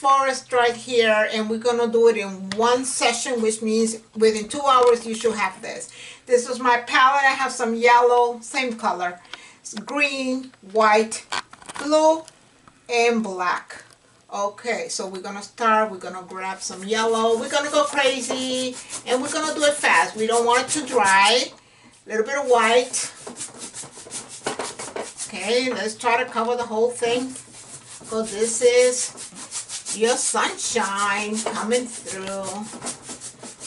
forest right here, and we're gonna do it in one session, which means within 2 hours you should have this. This is my palette. I have some yellow, same color. It's green, white, blue, and black. Okay, so we're gonna start. We're gonna grab some yellow. We're gonna go crazy, and we're gonna do it fast. We don't want it to dry. A little bit of white. Okay, let's try to cover the whole thing, because this is your sunshine coming through.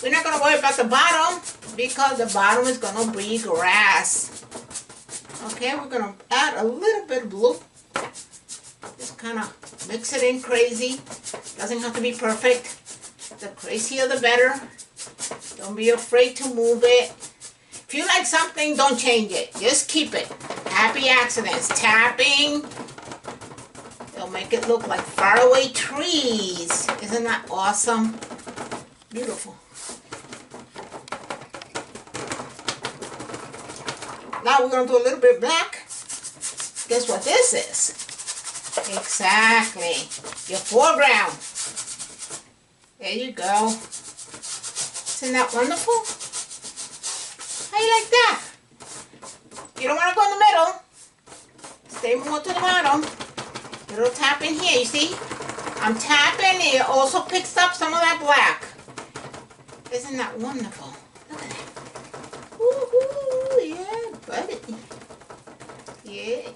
We're not gonna worry about the bottom, because the bottom is gonna be grass. Okay, we're gonna add a little bit of blue. Just kind of mix it in crazy. Doesn't have to be perfect. The crazier the better. Don't be afraid to move it. If you like something, don't change it. Just keep it. Happy accidents. Tapping. It'll make it look like faraway trees. Isn't that awesome? Beautiful. Now we're going to do a little bit of black. Guess what this is? Exactly. Your foreground. There you go. Isn't that wonderful? How you like that? You don't want to go in the middle. Stay more to the bottom. Little tap in here, you see? I'm tapping. It also picks up some of that black. Isn't that wonderful? Look at that. Woohoo! Yeah, buddy. Yeah.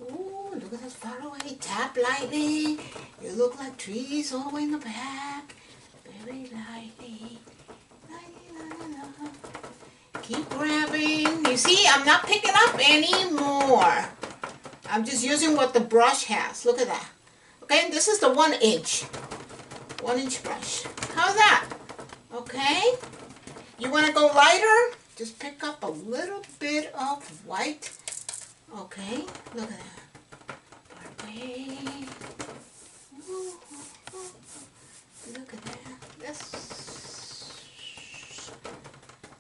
Ooh, look at this far away. Tap lightly. You look like trees all the way in the back. Very lightly. Keep grabbing. You see, I'm not picking up anymore. I'm just using what the brush has. Look at that. Okay, this is the 1 inch. 1 inch brush. How's that? Okay. You want to go lighter? Just pick up a little bit of white. Okay, look at that. Away. Look at that.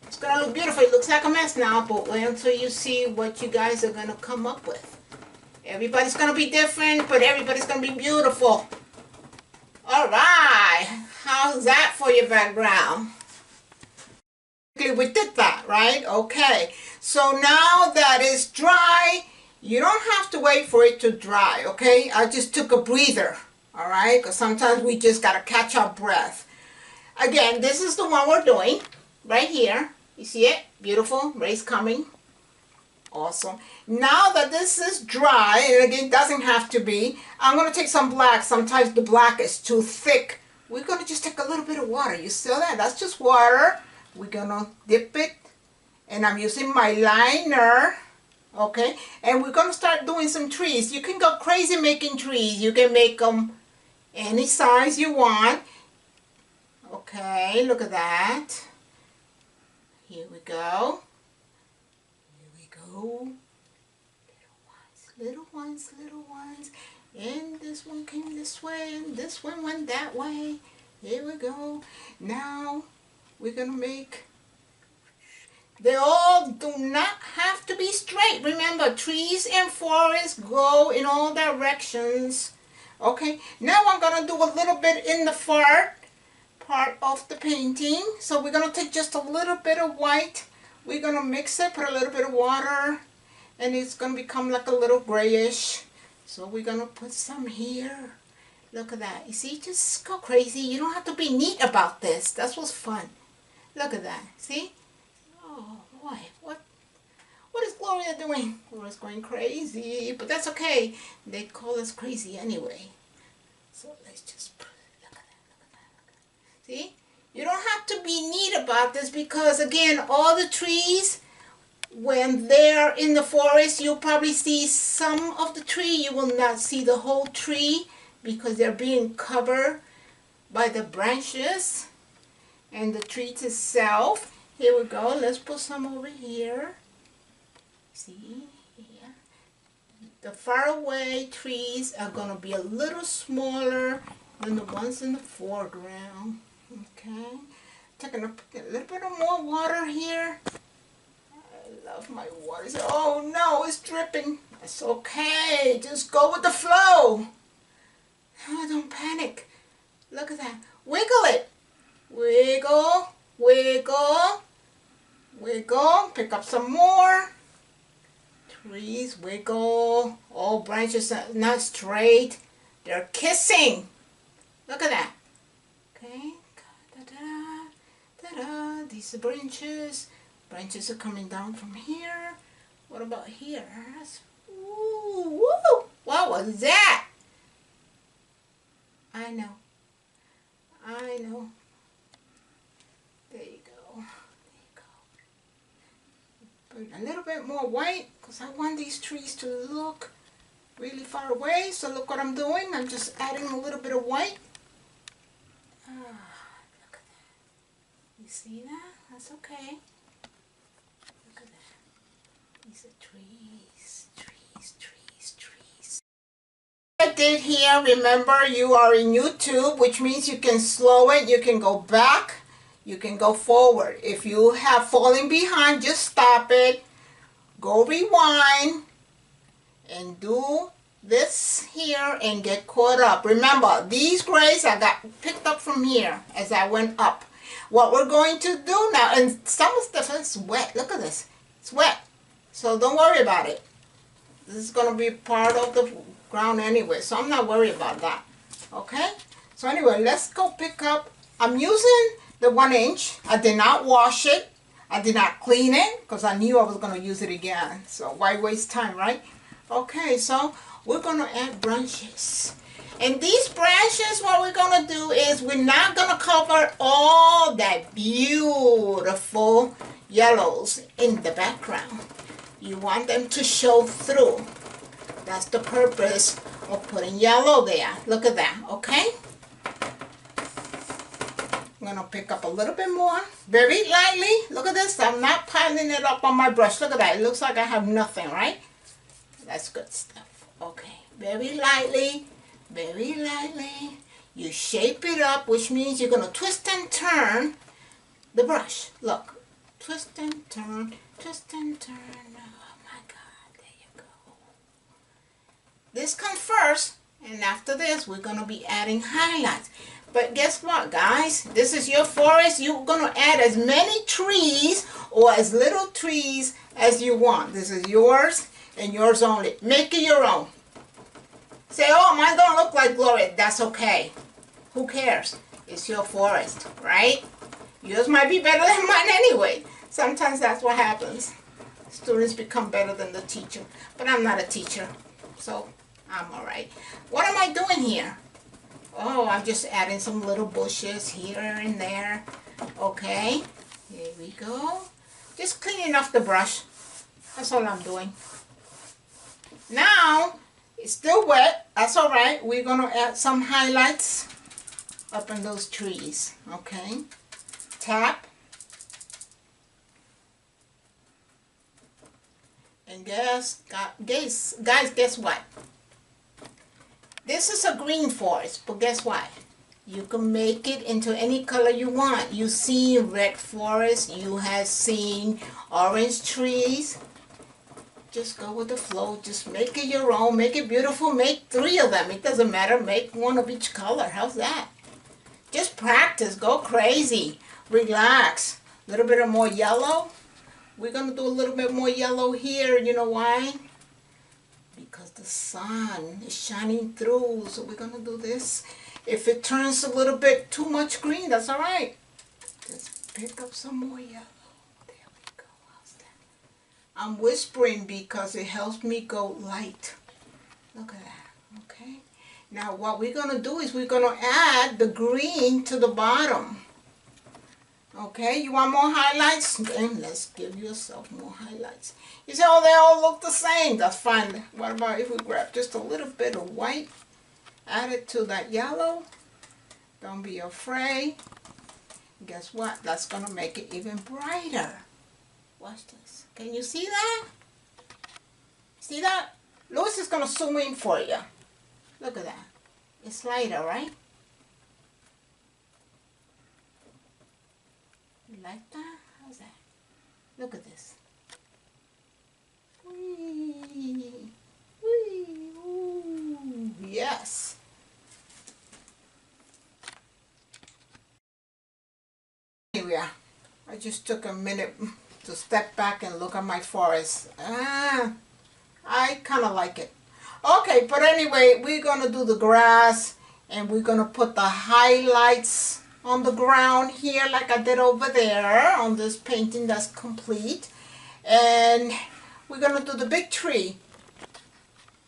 It's gonna look beautiful. It looks like a mess now, but wait until you see what you guys are gonna come up with. Everybody's gonna be different, but everybody's gonna be beautiful. Alright, how's that for your background? We did that, right? Okay, so now that it's dry, you don't have to wait for it to dry, okay? I just took a breather, all right? Because sometimes we just got to catch our breath. Again, this is the one we're doing right here. You see it? Beautiful. Rays coming. Awesome. Now that this is dry, and again, it doesn't have to be, I'm going to take some black. Sometimes the black is too thick. We're going to just take a little bit of water. You see that? That's just water. We're going to dip it. And I'm using my liner. Okay, and we're going to start doing some trees. You can go crazy making trees. You can make them any size you want. Okay, look at that. Here we go. Here we go. Little ones, little ones. And this one came this way, and this one went that way. Here we go. Now we're going to make... They all do not have to be straight. Remember, trees and forests go in all directions. Okay, now I'm going to do a little bit in the far part of the painting. So we're going to take just a little bit of white. We're going to mix it, put a little bit of water, and it's going to become like a little grayish. So we're going to put some here. Look at that. You see, just go crazy. You don't have to be neat about this. That's what's fun. Look at that. See? Oh boy, what is Gloria doing? Gloria's going crazy, but that's okay. They call us crazy anyway. So let's just look at that, look at that, look at that. See? You don't have to be neat about this, because again, all the trees, when they're in the forest, you'll probably see some of the tree. You will not see the whole tree, because they're being covered by the branches and the trees itself. Here we go. Let's put some over here. See? Yeah. The faraway trees are going to be a little smaller than the ones in the foreground. Okay. Taking a little bit of more water here. I love my water. Oh no, it's dripping. That's okay. Just go with the flow. Oh, don't panic. wiggle it. Wiggle, wiggle, wiggle. Pick up some more. Trees, wiggle. All branches are not straight. They're kissing. Look at that. Okay. Ta-da. These are branches. Branches are coming down from here. What about here? Ooh, woo! What was that? I know. There you go. Put a little bit more white because I want these trees to look really far away. So look what I'm doing. I'm just adding a little bit of white. Look at that. You see that? That's okay. Look at that. These are trees. I did here, remember you are in YouTube, which means you can slow it, you can go back, you can go forward. If you have fallen behind, just stop it, go rewind, and do this here and get caught up. Remember, these grays I got picked up from here as I went up. What we're going to do now, and some of the stuff is wet, look at this, it's wet, so don't worry about it. This is going to be part of the ground anyway, so I'm not worried about that. Okay, so anyway, let's go pick up. I'm using the 1 inch. I did not wash it, I did not clean it because I knew I was going to use it again, so why waste time, right? Okay, so we're going to add branches, and these branches, what we're going to do is we're not going to cover all that beautiful yellows in the background. You want them to show through. That's the purpose of putting yellow there. Look at that, okay? I'm going to pick up a little bit more. Very lightly. Look at this. I'm not piling it up on my brush. Look at that. It looks like I have nothing, right? That's good stuff. Okay. Very lightly. Very lightly. You shape it up, which means you're going to twist and turn the brush. Look. Twist and turn. Twist and turn. This comes first, and after this we're going to be adding highlights. But guess what, guys? This is your forest. You're going to add as many trees or as little trees as you want. This is yours and yours only. Make it your own. Say, oh, mine don't look like Gloria. That's okay. Who cares? It's your forest, right? Yours might be better than mine anyway. Sometimes that's what happens. Students become better than the teacher. But I'm not a teacher, so I'm alright. What am I doing here? Oh, I'm just adding some little bushes here and there. Okay, here we go. Just cleaning off the brush. That's all I'm doing. Now, it's still wet. That's alright. We're going to add some highlights up in those trees. Okay, tap. And guys, guess what? This is a green forest, but guess what? You can make it into any color you want. You've seen red forest, you have seen orange trees. Just go with the flow. Just make it your own. Make it beautiful. Make 3 of them. It doesn't matter. Make 1 of each color. How's that? Just practice. Go crazy. Relax. A little bit of more yellow. We're going to do a little bit more yellow here. You know why? Because the sun is shining through. So we're going to do this. If it turns a little bit too much green, that's all right. Just pick up some more yellow. There we go. How's that? I'm whispering because it helps me go light. Look at that. Okay. Now what we're going to do is we're going to add the green to the bottom. Okay, you want more highlights? Then let's give yourself more highlights. You say, oh, they all look the same. That's fine. What about if we grab just a little bit of white, add it to that yellow? Don't be afraid. Guess what? That's going to make it even brighter. Watch this. Can you see that? See that? Louis is going to zoom in for you. Look at that. It's lighter, right? You like that? How's that? Look at this. Whee! Whee! Ooh, yes. I just took a minute to step back and look at my forest. I kind of like it. Okay, but anyway, we're going to do the grass, and we're going to put the highlights on the ground here like I did over there on this painting that's complete. And we're going to do the big tree.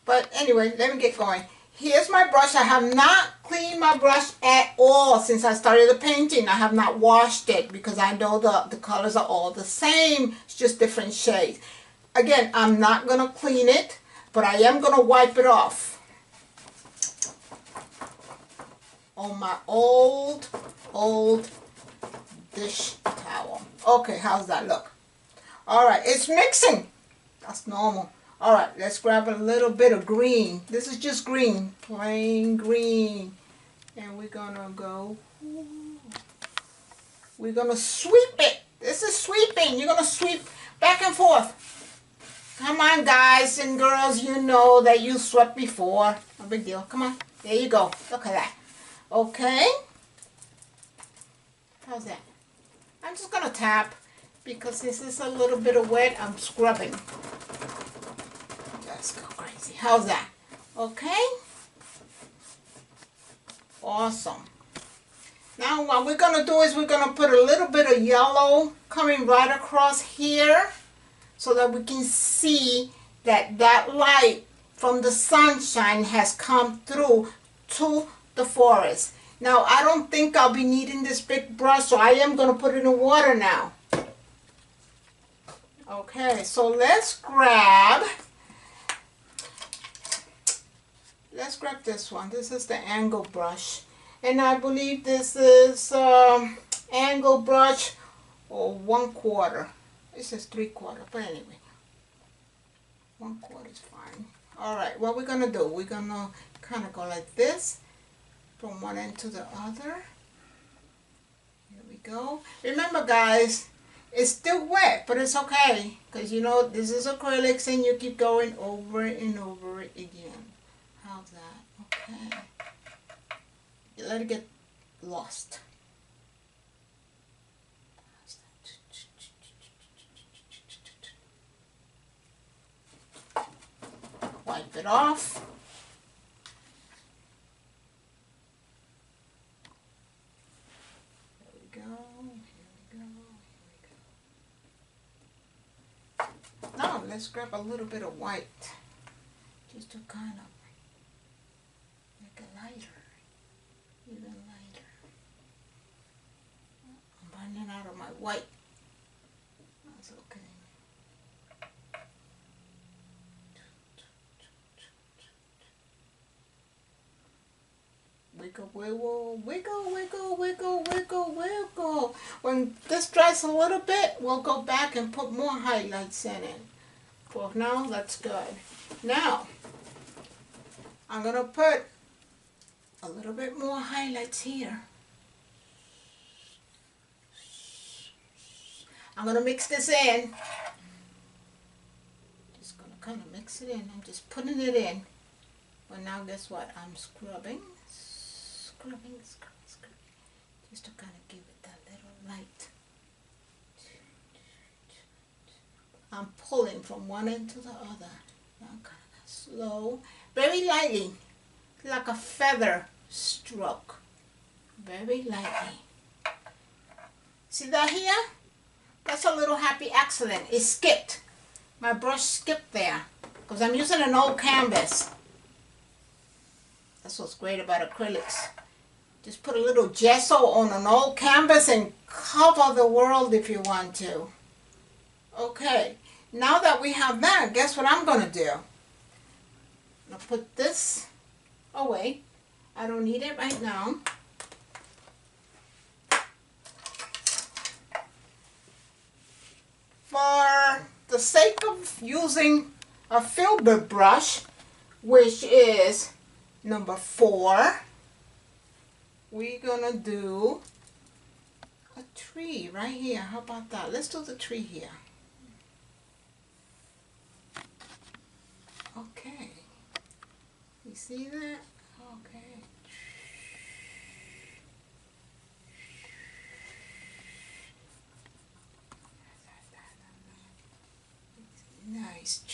But anyway, let me get going. Here's my brush. I have not cleaned my brush at all since I started the painting. I have not washed it because I know the colors are all the same. It's just different shades. Again, I'm not going to clean it, but I am going to wipe it off on my old dish towel. Okay, how's that look? Alright, it's mixing. That's normal. Alright, let's grab a little bit of green. This is just green, plain green. And we're gonna go, we're gonna sweep it. This is sweeping. You're gonna sweep back and forth. Come on, guys and girls, you know that you swept before. No big deal. Come on. There you go. Look at that. Okay. How's that? I'm just gonna tap because this is a little bit of wet. I'm scrubbing. Let's go crazy. How's that? Okay. Awesome. Now what we're going to do is we're going to put a little bit of yellow coming right across here so that we can see that that light from the sunshine has come through to the forest. Now I don't think I'll be needing this big brush, so I am going to put it in water now. Okay, so let's grab this one. This is the angle brush, and I believe this is angle brush or 1/4. This is 3/4, but anyway, 1/4 is fine. All right, what we're gonna do? We're gonna kind of go like this from one end to the other. Here we go. Remember, guys, it's still wet, but it's okay because you know this is acrylics, and you keep going over and over again. How's that? Okay. Let it get lost. Wipe it off. Here we go. Here we go. Now let's grab a little bit of white just to kind of make it lighter, even lighter. I'm running out of my white. That's okay. Wiggle, wiggle, wiggle, wiggle, wiggle, wiggle, wiggle. When this dries a little bit, we'll go back and put more highlights in it. For now, that's good. Now, I'm going to put a little bit more highlights here. I'm going to mix this in. Just going to kind of mix it in. I'm just putting it in. But now guess what? I'm scrubbing. Scrubbing. Just to kind of give it that little light. I'm pulling from one end to the other. Now kind of slow. Very lightly. Like a feather stroke. Very lightly. See that here? That's a little happy accident. It skipped. My brush skipped there. Because I'm using an old canvas. That's what's great about acrylics. Just put a little gesso on an old canvas and cover the world if you want to. Okay. Now that we have that, guess what I'm going to do? I'm going to put this away. I don't need it right now. For the sake of using a filbert brush, which is number 4, we're gonna do a tree right here. How about that? Let's do the tree here. Okay. You see that? Okay.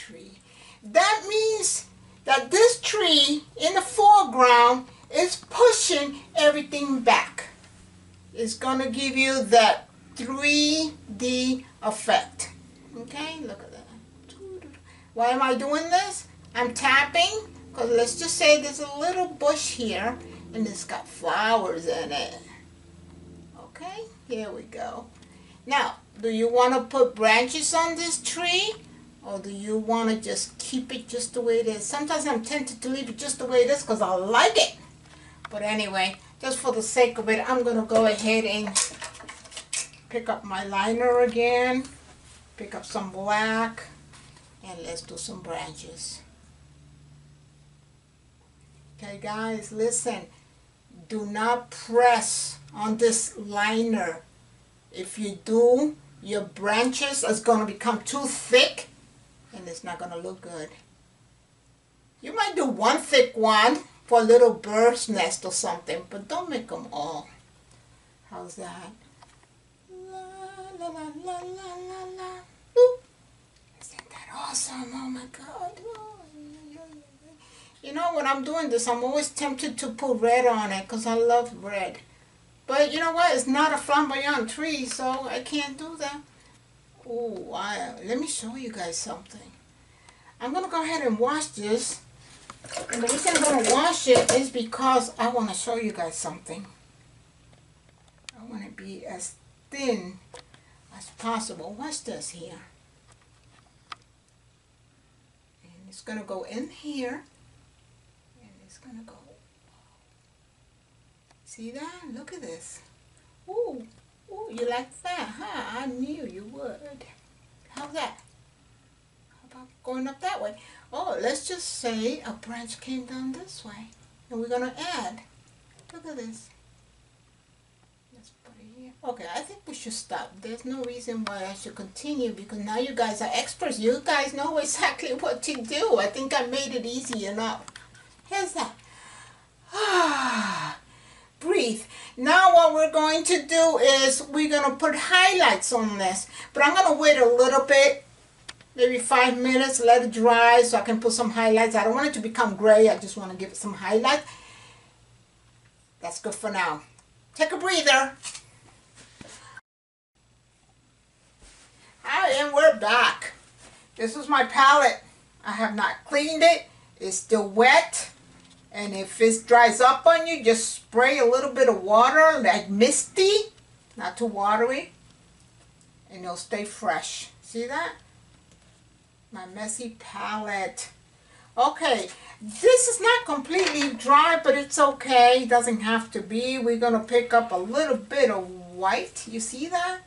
tree. That means that this tree in the foreground is pushing everything back. It's going to give you that 3D effect. Okay, look at that. Why am I doing this? I'm tapping because let's just say there's a little bush here and it's got flowers in it. Okay, here we go. Now, do you want to put branches on this tree? Or do you want to just keep it just the way it is? Sometimes I'm tempted to leave it just the way it is because I like it. But anyway, just for the sake of it, I'm going to go ahead and pick up my liner again. Pick up some black. And let's do some branches. Okay guys, listen. Do not press on this liner. If you do, your branches is going to become too thick and it's not going to look good. You might do one thick one for a little bird's nest or something, but don't make them all. How's that? La, la, la, la, la, la, la. Boop. Isn't that awesome? Oh my God. You know, when I'm doing this, I'm always tempted to put red on it because I love red. But you know what? It's not a flamboyant tree, so I can't do that. Oh, wow. Let me show you guys something. I'm going to go ahead and wash this. And the reason I'm going to wash it is because I want to show you guys something. I want to be as thin as possible. Watch this here. And it's going to go in here. And it's going to go. See that? Look at this. Ooh, ooh, you like that, huh? I knew you would. How's that? How about going up that way? Oh, let's just say a branch came down this way. And we're going to add. Look at this. Let's put it here. Okay, I think we should stop. There's no reason why I should continue because now you guys are experts. You guys know exactly what to do. I think I made it easy enough. Here's that. Breathe. Now what we're going to do is we're going to put highlights on this. But I'm going to wait a little bit, maybe 5 minutes, let it dry so I can put some highlights. I don't want it to become gray. I just want to give it some highlight. That's good for now. Take a breather. Hi, and we're back. This is my palette. I have not cleaned it. It's still wet. And if it dries up on you, just spray a little bit of water, like misty, not too watery, and it'll stay fresh. See that? My messy palette. Okay, this is not completely dry, but it's okay. It doesn't have to be. We're going to pick up a little bit of white. You see that?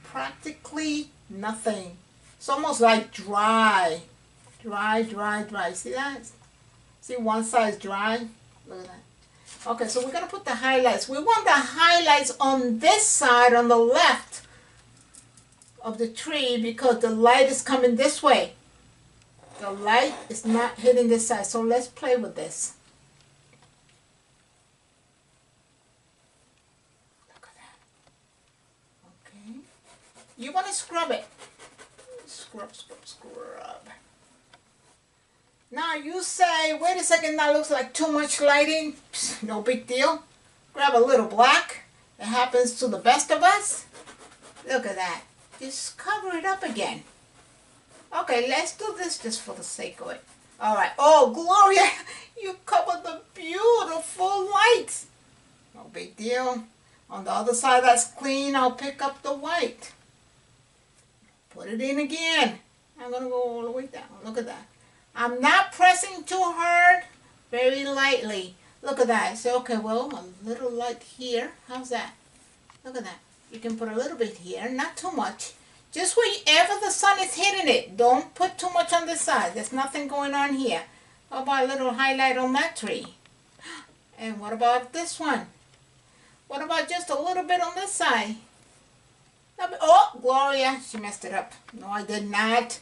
Practically nothing. It's almost like dry. Dry, dry, dry. See that? See, one side is dry. Look at that. Okay, so we're going to put the highlights. We want the highlights on this side, on the left of the tree, because the light is coming this way. The light is not hitting this side. So let's play with this. Look at that. Okay. You want to scrub it. Scrub, scrub, scrub. Now you say, wait a second, that looks like too much lighting. Psst, no big deal. Grab a little black. It happens to the best of us. Look at that. Just cover it up again. Okay, let's do this just for the sake of it. Alright. Oh, Gloria, you covered the beautiful lights. No big deal. On the other side that's clean, I'll pick up the white. Put it in again. I'm going to go all the way down. Look at that. I'm not pressing too hard, very lightly. Look at that. Say, okay, well, a little light here. How's that? Look at that. You can put a little bit here, not too much. Just wherever the sun is hitting it. Don't put too much on this side. There's nothing going on here. How about a little highlight on that tree? And what about this one? What about just a little bit on this side? Oh, Gloria, she messed it up. No, I did not.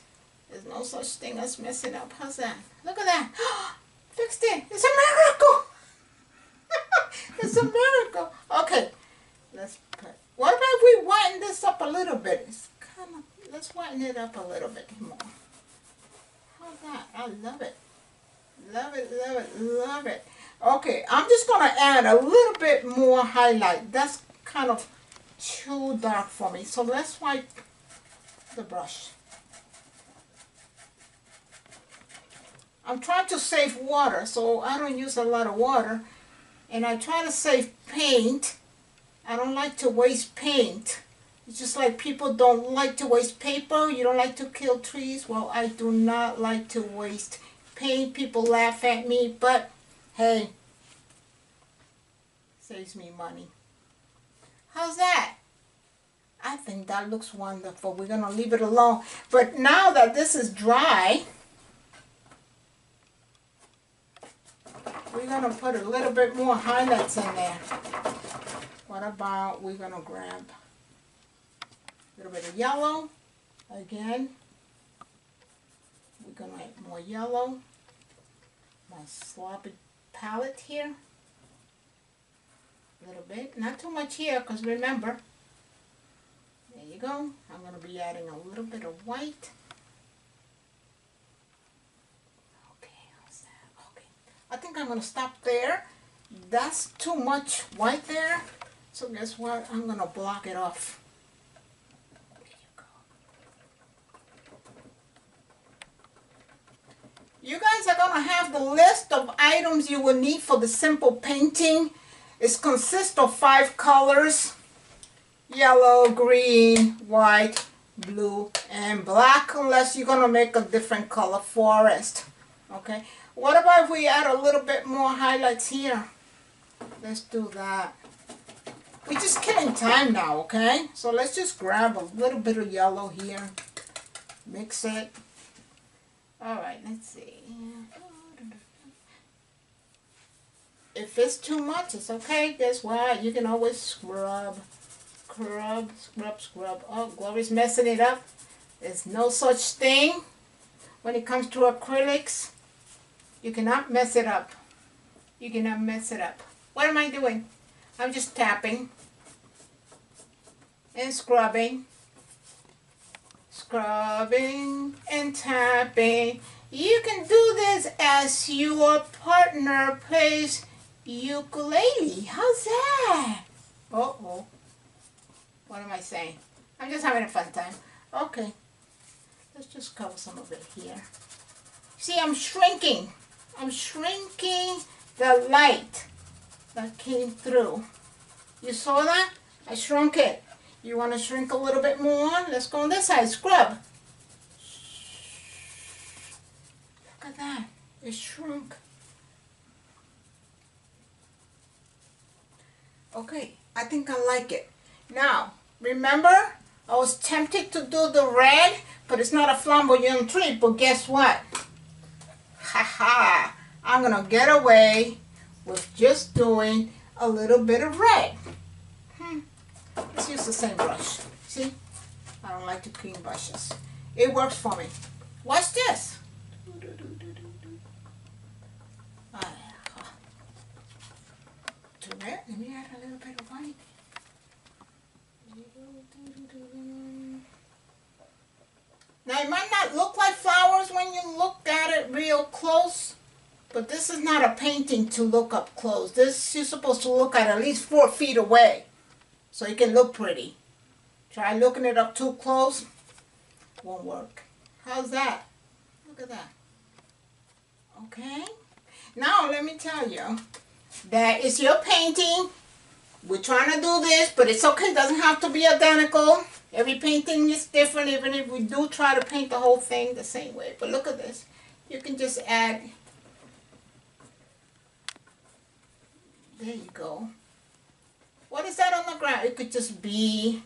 There's no such thing as messing up. How's that? Look at that. Fixed it. It's a miracle. It's a miracle. Okay. Let's put. What about if we whiten this up a little bit? It's kind of. Let's whiten it up a little bit more. that? I love it. Love it, love it, love it. Okay, I'm just going to add a little bit more highlight. That's kind of too dark for me. So let's wipe the brush. I'm trying to save water, so I don't use a lot of water. And I try to save paint. I don't like to waste paint. It's just like people don't like to waste paper. You don't like to kill trees. Well, I do not like to waste paint. People laugh at me, but hey, saves me money. How's that? I think that looks wonderful. We're going to leave it alone. But now that this is dry, we're going to put a little bit more highlights in there. What about we're going to grab a little bit of yellow. Again, we're going to add more yellow. My sloppy palette here. A little bit. Not too much here because remember, there you go. I'm going to be adding a little bit of white. Okay, how's that? Okay. I think I'm going to stop there. That's too much white there. So guess what? I'm going to block it off. You guys are going to have the list of items you will need for the simple painting. It consists of 5 colors: yellow, green, white, blue, and black, unless you're going to make a different color forest. Okay. What about if we add a little bit more highlights here? Let's do that. We're just killing time now, okay? So let's just grab a little bit of yellow here. Mix it. Alright, let's see. If it's too much, it's okay. Guess what? You can always scrub. Scrub, scrub, scrub. Oh, Gloria's messing it up. There's no such thing when it comes to acrylics. You cannot mess it up. You cannot mess it up. What am I doing? I'm just tapping and scrubbing. Scrubbing and tapping. You can do this as your partner plays ukulele. How's that? Uh-oh. What am I saying? I'm just having a fun time. Okay. Let's just cover some of it here. See, I'm shrinking. I'm shrinking the light that came through. You saw that? I shrunk it. You want to shrink a little bit more? Let's go on this side. Scrub. Look at that. It shrunk. Okay, I think I like it. Now, remember, I was tempted to do the red, but it's not a flamboyant treat. But guess what? Haha! I'm going to get away with just doing a little bit of red. Let's use the same brush. See? I don't like to clean brushes. It works for me. Watch this. To red, let me add a little bit of white. Now it might not look like flowers when you look at it real close, but this is not a painting to look up close. This you're supposed to look at least 4 feet away so it can look pretty. Try looking it up too close, won't work. How's that? Look at that. Okay. Now let me tell you, that is your painting. We're trying to do this, but it's okay. It doesn't have to be identical. Every painting is different, even if we do try to paint the whole thing the same way. But look at this. You can just add. There you go. What is that on the ground? It could just be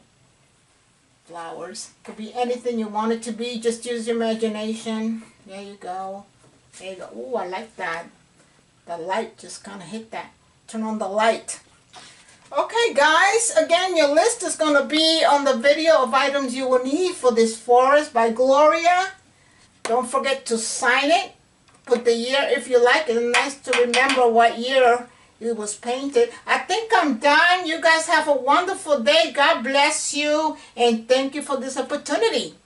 flowers. It could be anything you want it to be. Just use your imagination. There you go. There you go. Ooh, I like that. The light just kind of hit that. Turn on the light. Okay, guys. Again, your list is going to be on the video of items you will need for this forest by Gloria. Don't forget to sign it. Put the year if you like. It's nice to remember what year it was painted. I think I'm done. You guys have a wonderful day. God bless you. And thank you for this opportunity.